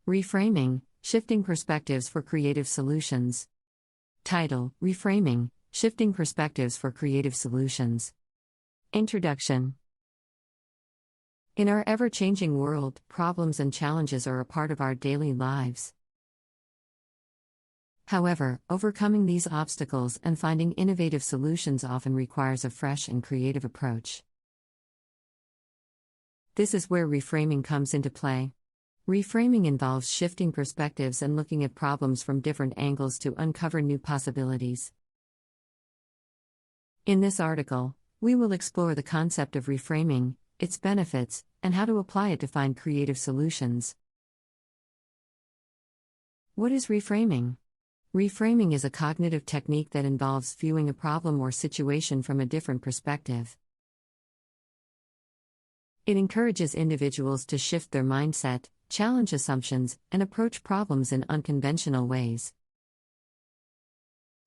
Reframing, Shifting Perspectives for Creative Solutions. Title: Reframing, Shifting Perspectives for Creative Solutions. Introduction. In our ever-changing world, problems and challenges are a part of our daily lives. However, overcoming these obstacles and finding innovative solutions often requires a fresh and creative approach. This is where reframing comes into play. Reframing involves shifting perspectives and looking at problems from different angles to uncover new possibilities. In this article, we will explore the concept of reframing, its benefits, and how to apply it to find creative solutions. What is reframing? Reframing is a cognitive technique that involves viewing a problem or situation from a different perspective. It encourages individuals to shift their mindset, challenge assumptions, and approach problems in unconventional ways.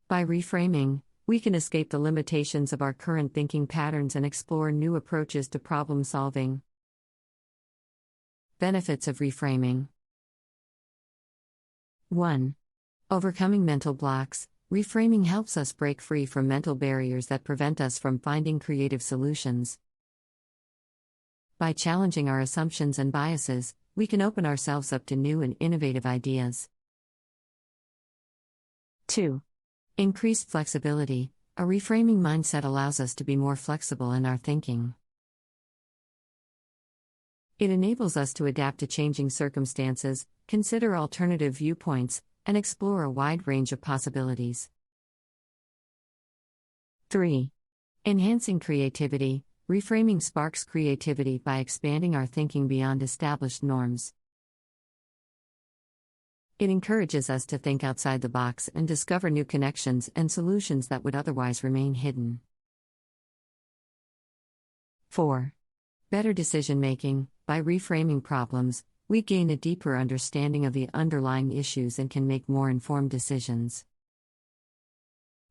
By reframing, we can escape the limitations of our current thinking patterns and explore new approaches to problem solving. Benefits of reframing. 1. Overcoming mental blocks. Reframing helps us break free from mental barriers that prevent us from finding creative solutions. By challenging our assumptions and biases, we can open ourselves up to new and innovative ideas. 2. Increased flexibility. A reframing mindset allows us to be more flexible in our thinking. It enables us to adapt to changing circumstances, consider alternative viewpoints, and explore a wide range of possibilities. 3. Enhancing creativity. Reframing sparks creativity by expanding our thinking beyond established norms. It encourages us to think outside the box and discover new connections and solutions that would otherwise remain hidden. 4. Better decision-making. By reframing problems, we gain a deeper understanding of the underlying issues and can make more informed decisions.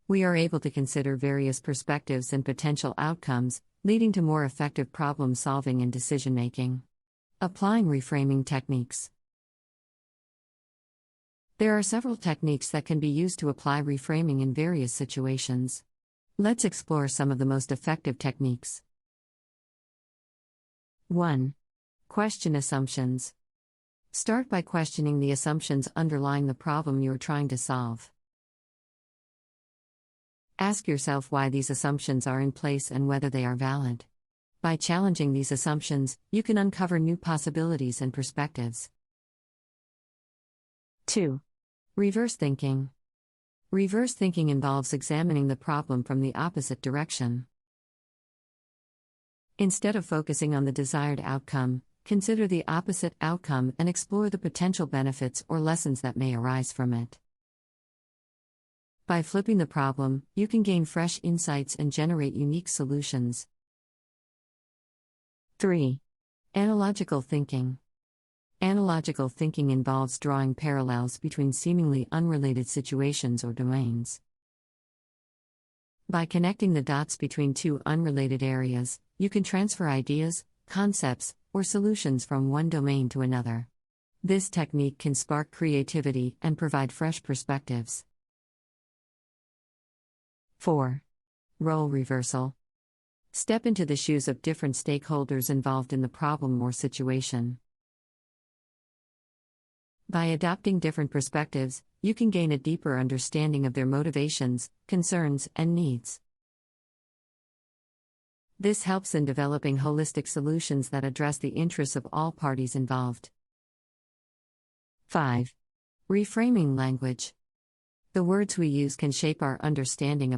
We are able to consider various perspectives and potential outcomes, leading to more effective problem solving and decision making. Applying reframing techniques. There are several techniques that can be used to apply reframing in various situations. Let's explore some of the most effective techniques. 1. Question assumptions. Start by questioning the assumptions underlying the problem you are trying to solve. Ask yourself why these assumptions are in place and whether they are valid. By challenging these assumptions, you can uncover new possibilities and perspectives. 2. Reverse thinking. Reverse thinking involves examining the problem from the opposite direction. Instead of focusing on the desired outcome, consider the opposite outcome and explore the potential benefits or lessons that may arise from it. By flipping the problem, you can gain fresh insights and generate unique solutions. 3. Analogical thinking. Analogical thinking involves drawing parallels between seemingly unrelated situations or domains. By connecting the dots between two unrelated areas, you can transfer ideas, concepts, or solutions from one domain to another. This technique can spark creativity and provide fresh perspectives. 4. Role reversal. Step into the shoes of different stakeholders involved in the problem or situation. By adopting different perspectives, you can gain a deeper understanding of their motivations, concerns, and needs. This helps in developing holistic solutions that address the interests of all parties involved. 5. Reframing language. The words we use can shape our understanding of